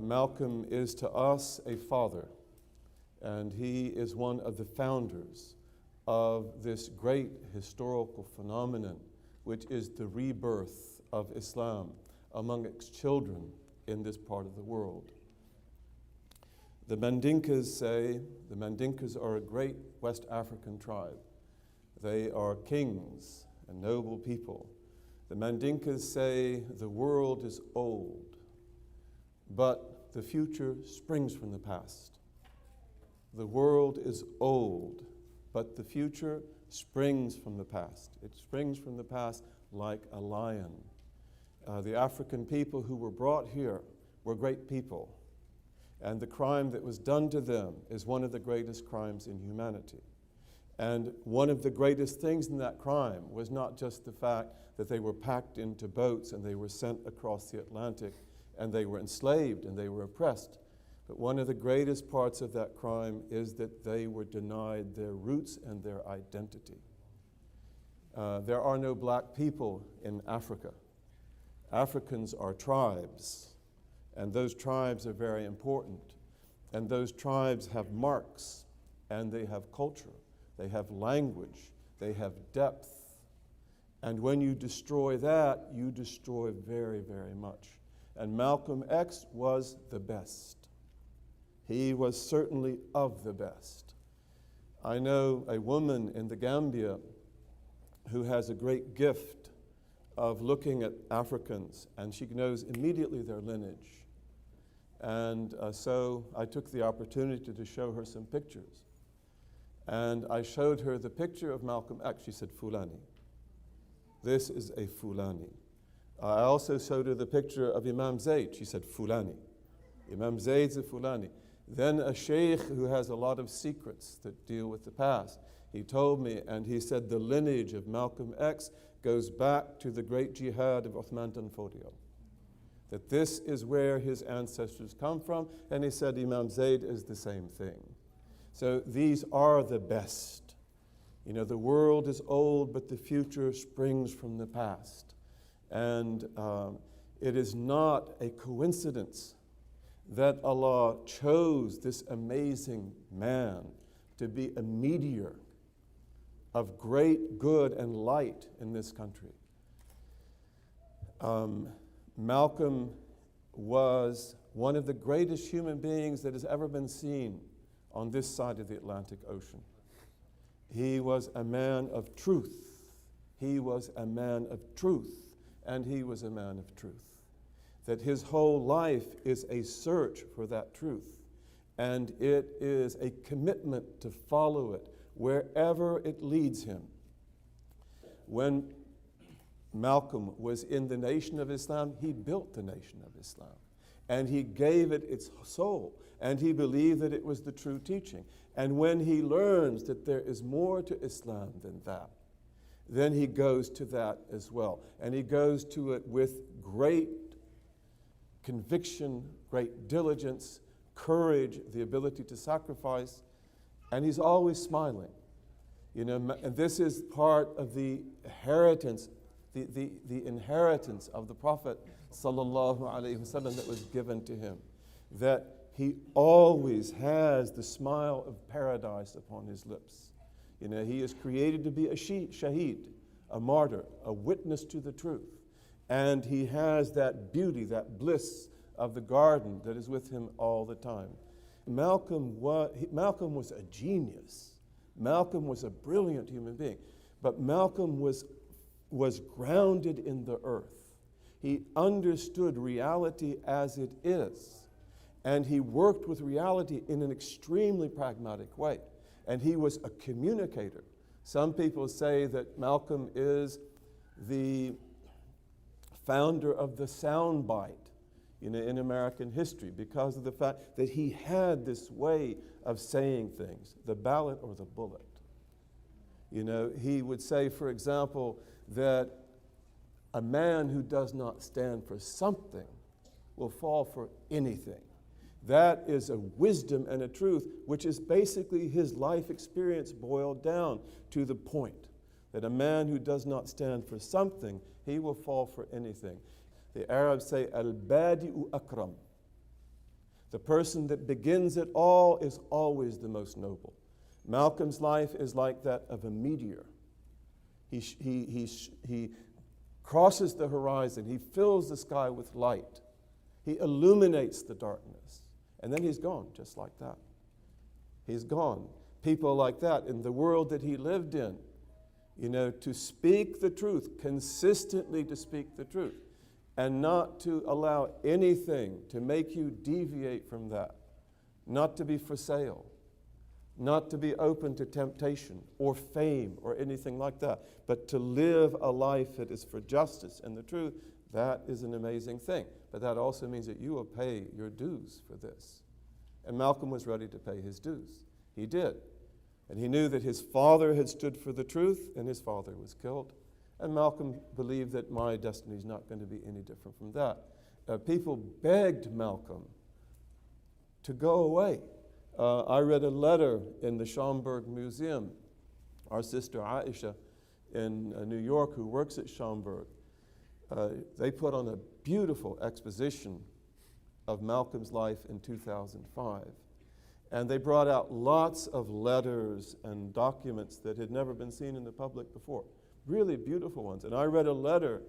Malcolm is to us a father, and he is one of the founders of this great historical phenomenon, which is the rebirth of Islam among its children in this part of the world. The Mandinkas say, the Mandinkas are a great West African tribe. They are kings and noble people. The Mandinkas say the world is old, but the future springs from the past. The world is old, but the future springs from the past. It springs from the past like a lion. The African people who were brought here were great people, and the crime that was done to them is one of the greatest crimes in humanity. And one of the greatest things in that crime was not just the fact that they were packed into boats and they were sent across the Atlantic and they were enslaved and they were oppressed, but one of the greatest parts of that crime is that they were denied their roots and their identity. There are no black people in Africa. Africans are tribes, and those tribes are very important. And those tribes have marks, and they have culture, they have language, they have depth. And when you destroy that, you destroy very, very much. And Malcolm X was the best. He was certainly of the best. I know a woman in the Gambia who has a great gift of looking at Africans, and she knows immediately their lineage. And so I took the opportunity to show her some pictures. And I showed her the picture of Malcolm X. She said, Fulani. This is a Fulani. I also showed her the picture of Imam Zayd. She said, Fulani. Imam Zayd's a Fulani. Then a sheikh who has a lot of secrets that deal with the past, he told me, and he said the lineage of Malcolm X goes back to the great jihad of Uthman bin Fodio. That this is where his ancestors come from, and he said Imam Zayd is the same thing. So these are the best. You know, the world is old, but the future springs from the past. And it is not a coincidence that Allah chose this amazing man to be a meteor of great good and light in this country. Malcolm was one of the greatest human beings that has ever been seen on this side of the Atlantic Ocean. He was a man of truth. He was a man of truth, and he was a man of truth. That his whole life is a search for that truth, and it is a commitment to follow it wherever it leads him. When Malcolm was in the Nation of Islam, he built the Nation of Islam, and he gave it its soul, and he believed that it was the true teaching. And when he learns that there is more to Islam than that, then he goes to that as well, and he goes to it with great conviction, great diligence, courage, the ability to sacrifice, and he's always smiling. You know, and this is part of the inheritance, the inheritance of the Prophet sallallahu alaihi wasallam that was given to him, that he always has the smile of paradise upon his lips. You know, he is created to be a shaheed, a martyr, a witness to the truth. And he has that beauty, that bliss of the garden that is with him all the time. Malcolm was a genius. Malcolm was a brilliant human being. But Malcolm was grounded in the earth. He understood reality as it is. And he worked with reality in an extremely pragmatic way. And he was a communicator. Some people say that Malcolm is the founder of the soundbite, you know, in American history, because of the fact that he had this way of saying things, the ballot or the bullet. You know, he would say, for example, that a man who does not stand for something will fall for anything. That is a wisdom and a truth, which is basically his life experience boiled down to the point that a man who does not stand for something, he will fall for anything. The Arabs say, al-badi'u akram. The person that begins it all is always the most noble. Malcolm's life is like that of a meteor. He crosses the horizon. He fills the sky with light. He illuminates the darkness. And then he's gone, just like that. He's gone. People like that in the world that he lived in, to speak the truth, consistently to speak the truth, and not to allow anything to make you deviate from that, not to be for sale, not to be open to temptation or fame or anything like that, but to live a life that is for justice and the truth. That is an amazing thing. But that also means that you will pay your dues for this. And Malcolm was ready to pay his dues. He did. And he knew that his father had stood for the truth, and his father was killed. And Malcolm believed that my destiny is not going to be any different from that. People begged Malcolm to go away. I read a letter in the Schomburg Museum. Our sister Aisha in New York, who works at Schomburg, they put on a beautiful exposition of Malcolm's life in 2005. And they brought out lots of letters and documents that had never been seen in the public before. Really beautiful ones. And I read a letter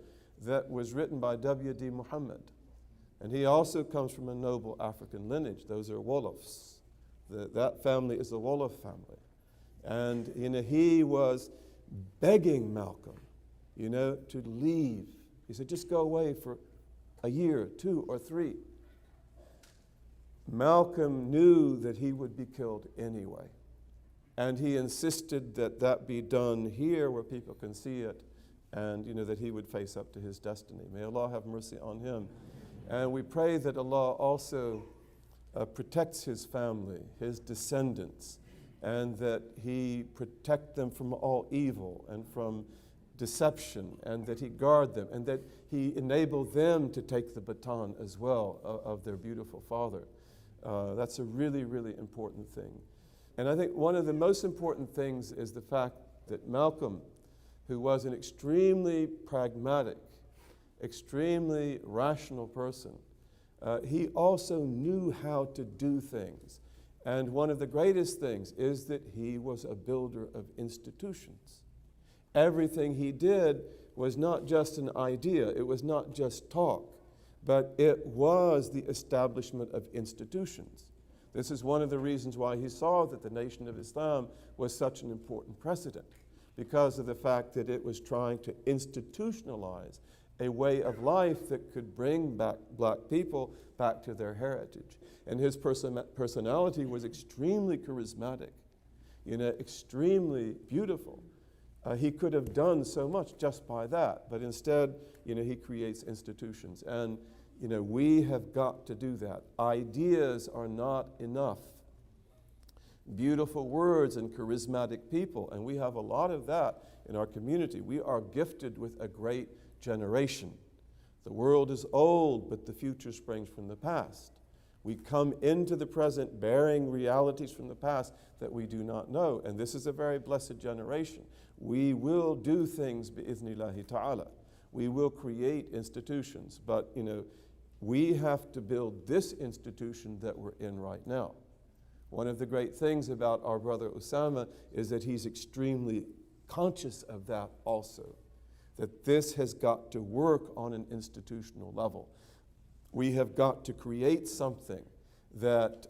that was written by W.D. Muhammad. And he also comes from a noble African lineage. Those are Wolofs. That family is the Wolof family. And he was begging Malcolm, to leave. He said, just go away for a year, 2 or 3. Malcolm knew that he would be killed anyway. And he insisted that that be done here where people can see it, and that he would face up to his destiny. May Allah have mercy on him. And we pray that Allah also protects his family, his descendants, and that he protect them from all evil and from deception, and that he guard them, and that he enable them to take the baton as well of their beautiful father. That's a really, really important thing. And I think one of the most important things is the fact that Malcolm, who was an extremely pragmatic, extremely rational person, he also knew how to do things. And one of the greatest things is that he was a builder of institutions. Everything he did was not just an idea, it was not just talk, but it was the establishment of institutions. This is one of the reasons why he saw that the Nation of Islam was such an important precedent, because of the fact that it was trying to institutionalize a way of life that could bring back black people back to their heritage. And his personality was extremely charismatic, extremely beautiful. He could have done so much just by that, but instead, he creates institutions. And, we have got to do that. Ideas are not enough. Beautiful words and charismatic people, and we have a lot of that in our community. We are gifted with a great generation. The world is old, but the future springs from the past. We come into the present bearing realities from the past that we do not know, and this is a very blessed generation. We will do things bi-idhnillahi ta'ala. We will create institutions, but we have to build this institution that we're in right now. One of the great things about our brother Osama is that he's extremely conscious of that also, that this has got to work on an institutional level. We have got to create something that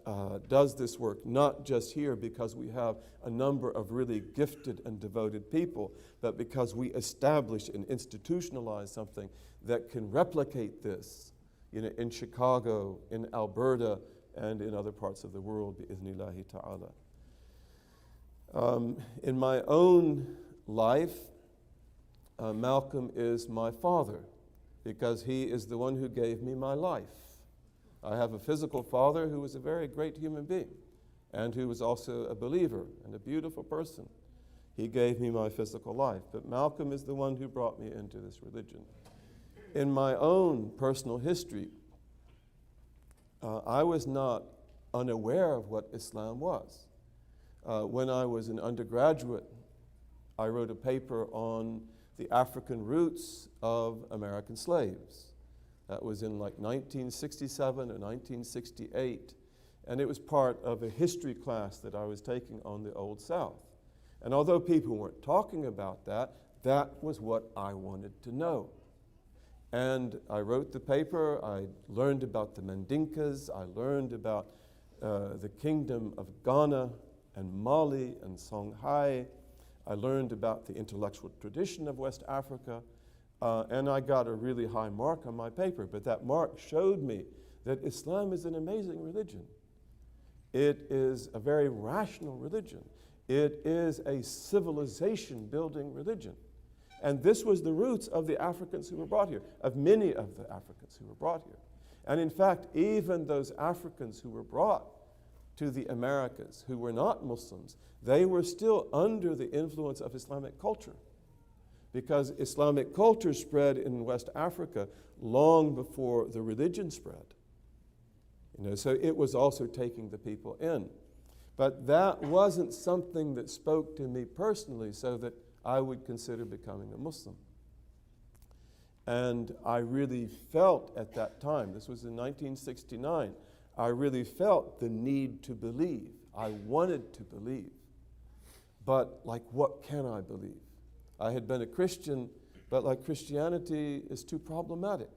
does this work, not just here because we have a number of really gifted and devoted people, but because we establish and institutionalize something that can replicate this, in Chicago, in Alberta, and in other parts of the world, bi-idhnillahi ta'ala. In my own life, Malcolm is my father, because he is the one who gave me my life. I have a physical father who was a very great human being and who was also a believer and a beautiful person. He gave me my physical life, but Malcolm is the one who brought me into this religion. In my own personal history, I was not unaware of what Islam was. When I was an undergraduate, I wrote a paper on the African roots of American slaves. That was in like 1967 or 1968. And it was part of a history class that I was taking on the Old South. And although people weren't talking about that, that was what I wanted to know. And I wrote the paper. I learned about the Mandinkas. I learned about the kingdom of Ghana and Mali and Songhai. I learned about the intellectual tradition of West Africa. And I got a really high mark on my paper. But that mark showed me that Islam is an amazing religion. It is a very rational religion. It is a civilization-building religion. And this was the roots of the Africans who were brought here, of many of the Africans who were brought here. And in fact, even those Africans who were brought to the Americas, who were not Muslims, they were still under the influence of Islamic culture, because Islamic culture spread in West Africa long before the religion spread. So it was also taking the people in. But that wasn't something that spoke to me personally so that I would consider becoming a Muslim. And I really felt at that time, this was in 1969, I really felt the need to believe. I wanted to believe. But what can I believe? I had been a Christian, but Christianity is too problematic.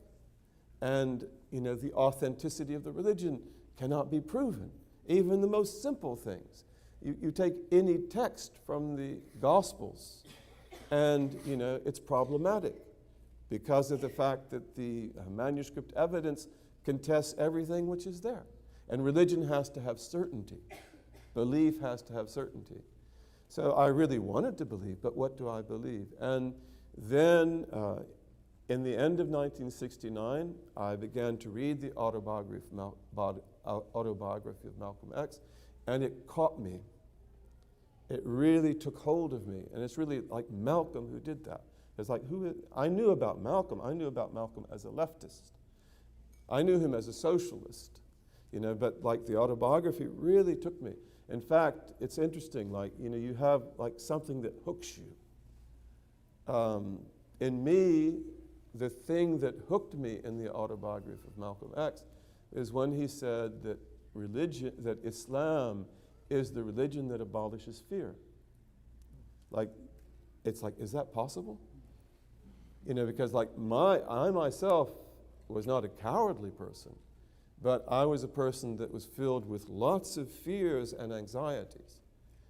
And the authenticity of the religion cannot be proven. Even the most simple things. You take any text from the Gospels, and it's problematic because of the fact that the manuscript evidence contests everything which is there. And religion has to have certainty. Belief has to have certainty. So I really wanted to believe, but what do I believe? And then in the end of 1969, I began to read the autobiography of Malcolm X, and it caught me. It really took hold of me, and it's really like Malcolm who did that. It's like, I knew about Malcolm. I knew about Malcolm as a leftist. I knew him as a socialist, but the autobiography really took me. In fact, it's interesting, you have something that hooks you. In me, the thing that hooked me in the autobiography of Malcolm X is when he said that Islam is the religion that abolishes fear. Is that possible? Because I myself was not a cowardly person, but I was a person that was filled with lots of fears and anxieties,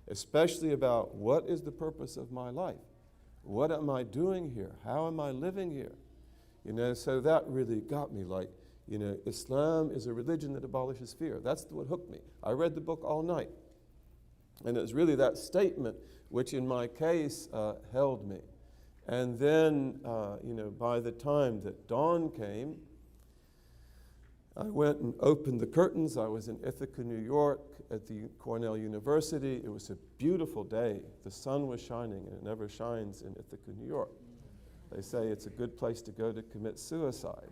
especially about what is the purpose of my life? What am I doing here? How am I living here? So that really got me Islam is a religion that abolishes fear. That's what hooked me. I read the book all night. And it was really that statement which in my case held me. And then, by the time that dawn came, I went and opened the curtains. I was in Ithaca, New York at the Cornell University. It was a beautiful day. The sun was shining, and it never shines in Ithaca, New York. They say it's a good place to go to commit suicide,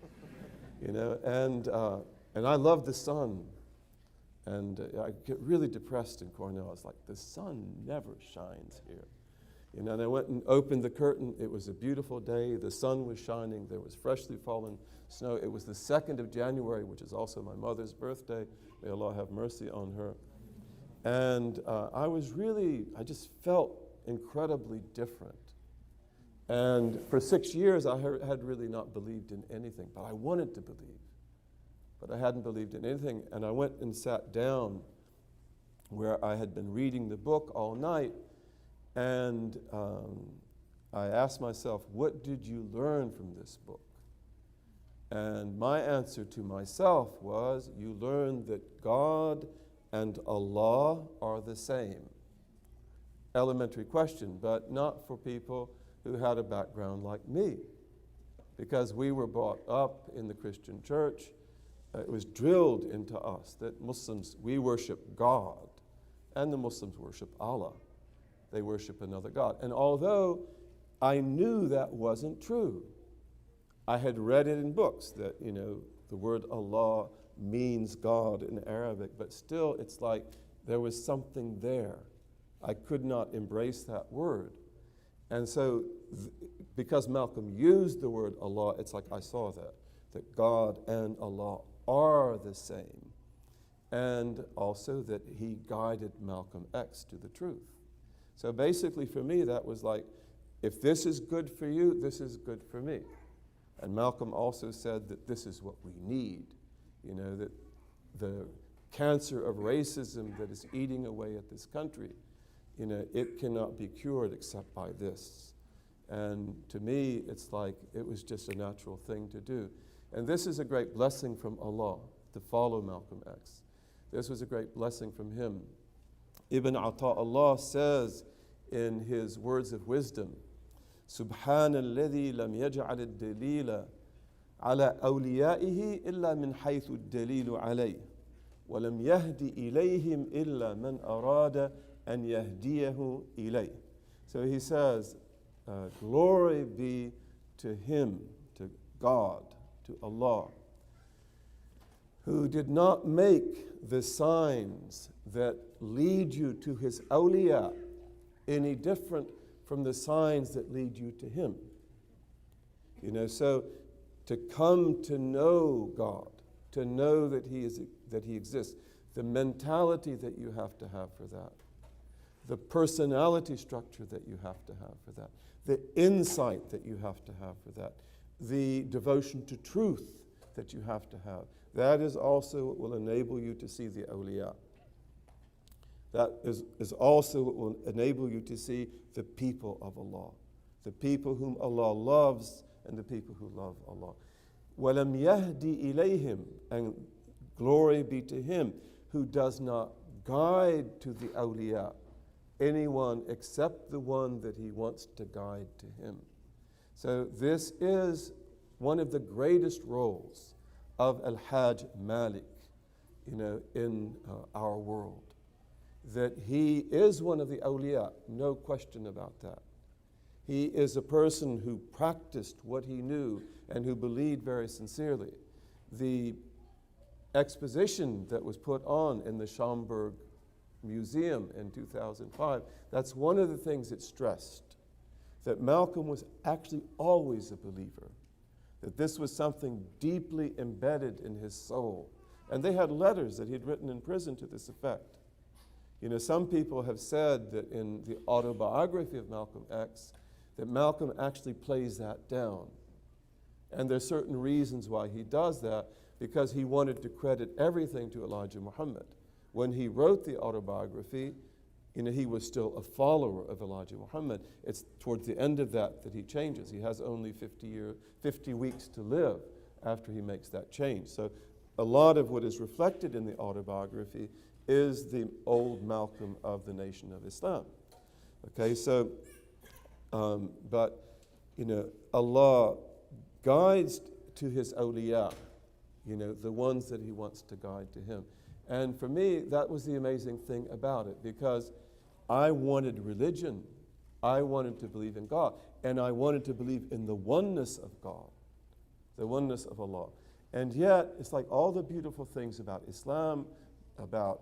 and I love the sun. And I get really depressed in Cornell. It's like, the sun never shines here. And I went and opened the curtain. It was a beautiful day. The sun was shining. There was freshly fallen snow. It was the 2nd of January, which is also my mother's birthday. May Allah have mercy on her. And I just felt incredibly different. And for 6 years, I had really not believed in anything, but I wanted to believe. But I hadn't believed in anything. And I went and sat down where I had been reading the book all night. And I asked myself, what did you learn from this book? And my answer to myself was, you learned that God and Allah are the same. Elementary question, but not for people who had a background like me. Because we were brought up in the Christian church. It was drilled into us that Muslims, we worship God, and the Muslims worship Allah. They worship another God. And although I knew that wasn't true, I had read it in books that, the word Allah means God in Arabic, but still it's like there was something there. I could not embrace that word. And so, because Malcolm used the word Allah, it's like I saw that God and Allah are the same. and also that he guided Malcolm X to the truth. So basically for me, that was like, if this is good for you, this is good for me. And Malcolm also said that this is what we need, you know, that the cancer of racism that is eating away at this country, you know, it cannot be cured except by this. And to me, it's like it was just a natural thing to do. And this is a great blessing from Allah, to follow Malcolm X. This was a great blessing from him. Ibn Ata'Allah says in his words of wisdom, سبحان الذي لم يجعل الدليل على أوليائه إلا من حيث الدليل عليه ولم يهدي إليهم إلا من أراد أن يهديه إليه. So he says, glory be to him, to God, to Allah, who did not make the signs that lead you to his awliya any different from the signs that lead you to him. You know, so to come to know God, to know that he exists, the mentality that you have to have for that, the personality structure that you have to have for that, the insight that you have to have for that, the devotion to truth that you have to have. That is also what will enable you to see the awliya. That is also what will enable you to see the people of Allah, the people whom Allah loves and the people who love Allah. وَلَمْ يَهْدِ إِلَيْهِمْ, and glory be to him who does not guide to the awliya anyone except the one that he wants to guide to him. So this is one of the greatest roles of Al-Hajj Malik, you know, in our world. That he is one of the awliya, no question about that. He is a person who practiced what he knew and who believed very sincerely. The exposition that was put on in the Schomburg Museum in 2005, that's one of the things it stressed, that Malcolm was actually always a believer, that this was something deeply embedded in his soul. And they had letters that he'd written in prison to this effect. You know, some people have said that in the autobiography of Malcolm X, that Malcolm actually plays that down. And there's certain reasons why he does that, because he wanted to credit everything to Elijah Muhammad. When he wrote the autobiography, you know, he was still a follower of Elijah Muhammad. It's towards the end of that he changes. He has only 50 weeks to live after he makes that change. So a lot of what is reflected in the autobiography is the old Malcolm of the Nation of Islam. Okay, so, but, you know, Allah guides to his awliya, you know, the ones that he wants to guide to him. And for me, that was the amazing thing about it, because I wanted religion, I wanted to believe in God, and I wanted to believe in the oneness of God, the oneness of Allah. And yet, it's like all the beautiful things about Islam, about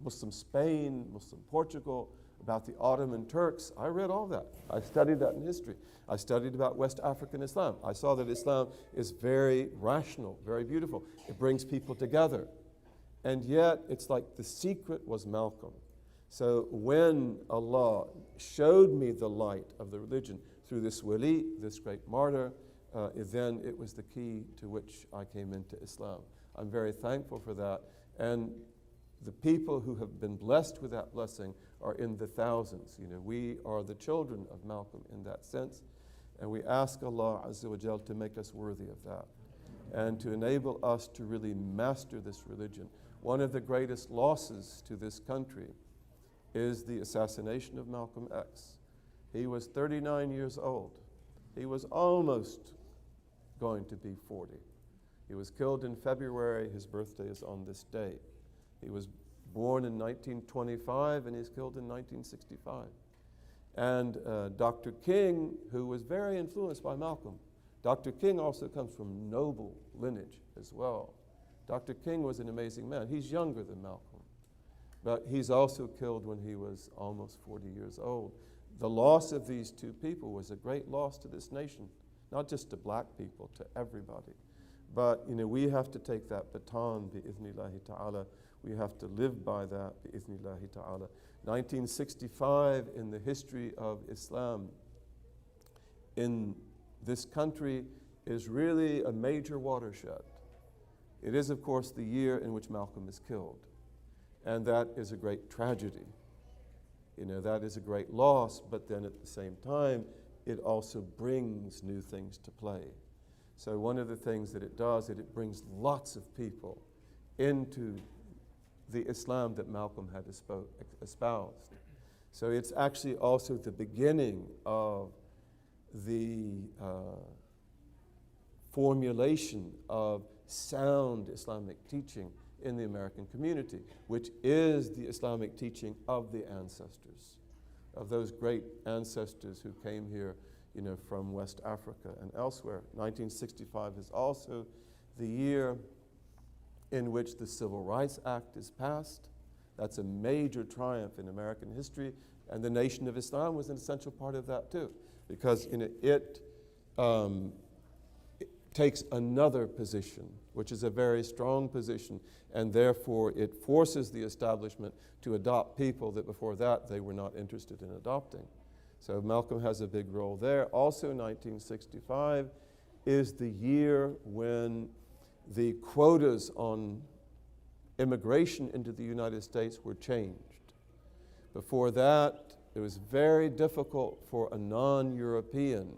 Muslim Spain, Muslim Portugal, about the Ottoman Turks. I read all that. I studied that in history. I studied about West African Islam. I saw that Islam is very rational, very beautiful. It brings people together. And yet, it's like the secret was Malcolm. So when Allah showed me the light of the religion through this wali, this great martyr, then it was the key to which I came into Islam. I'm very thankful for that. And the people who have been blessed with that blessing are in the thousands. You know, we are the children of Malcolm in that sense. And we ask Allah Azza wa Jal to make us worthy of that and to enable us to really master this religion. One of the greatest losses to this country is the assassination of Malcolm X. He was 39 years old. He was almost going to be 40. He was killed in February. His birthday is on this day. He was born in 1925 and he's killed in 1965. And Dr. King, who was very influenced by Malcolm, Dr. King also comes from noble lineage as well. Dr. King was an amazing man. He's younger than Malcolm, but he's also killed when he was almost 40 years old. The loss of these two people was a great loss to this nation, not just to black people, to everybody. But we have to take that baton, bi-idhnillahi ta'ala. We have to live by that, bi-idhnillahi ta'ala. 1965 in the history of Islam in this country is really a major watershed. It is, of course, the year in which Malcolm is killed. And that is a great tragedy. That is a great loss, but then at the same time, it also brings new things to play. So one of the things that it does is it brings lots of people into the Islam that Malcolm had espoused. So it's actually also the beginning of the formulation of sound Islamic teaching in the American community, which is the Islamic teaching of the ancestors, of those great ancestors who came here, from West Africa and elsewhere. 1965 is also the year in which the Civil Rights Act is passed. That's a major triumph in American history, and the Nation of Islam was an essential part of that too, because it takes another position, which is a very strong position, and therefore it forces the establishment to adopt people that before that they were not interested in adopting. So Malcolm has a big role there. Also 1965 is the year when the quotas on immigration into the United States were changed. Before that, it was very difficult for a non-European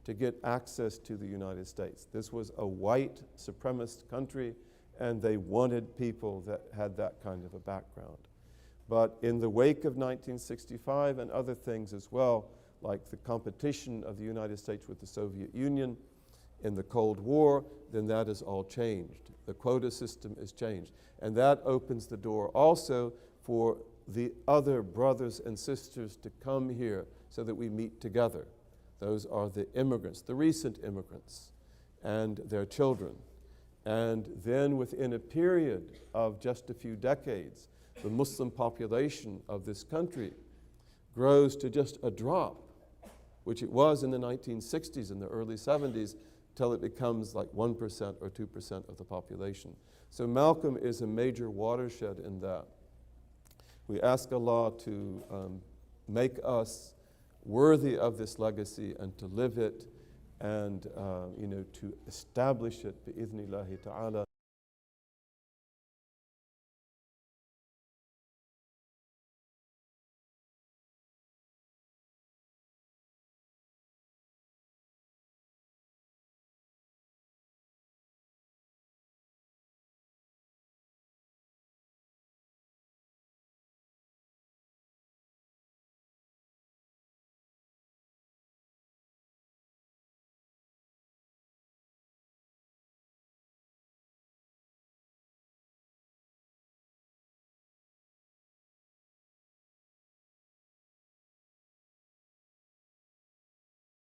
to get access to the United States. This was a white supremacist country, and they wanted people that had that kind of a background. But in the wake of 1965 and other things as well, like the competition of the United States with the Soviet Union in the Cold War, then that is all changed. The quota system is changed. And that opens the door also for the other brothers and sisters to come here so that we meet together. Those are the immigrants, the recent immigrants, and their children. And then within a period of just a few decades, the Muslim population of this country grows to just a drop, which it was in the 1960s and the early 70s, till it becomes like 1% or 2% of the population. So Malcolm is a major watershed in that. We ask Allah to make us worthy of this legacy and to live it and to establish it bi-idhnillahi ta'ala